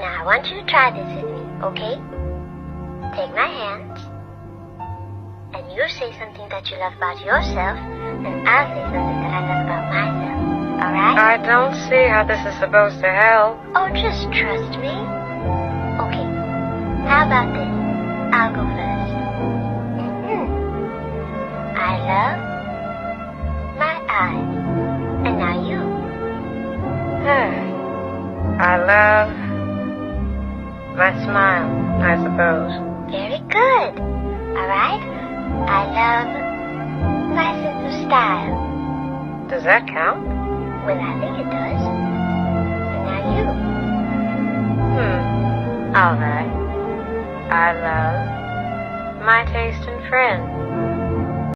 Now I want you to try this with me, okay? Take my hands, and you say something that you love about yourself, and I'll say something that I love about myself. Alright? I don't see how this is supposed to help. Oh, just trust me. Okay, how about this? I'll go first. I love my eyes. And now you. I love my smile, I suppose. Very good. Alright? I love my sense of style. Does that count? Well, I think it does. And now you. All right. I love my taste in friends.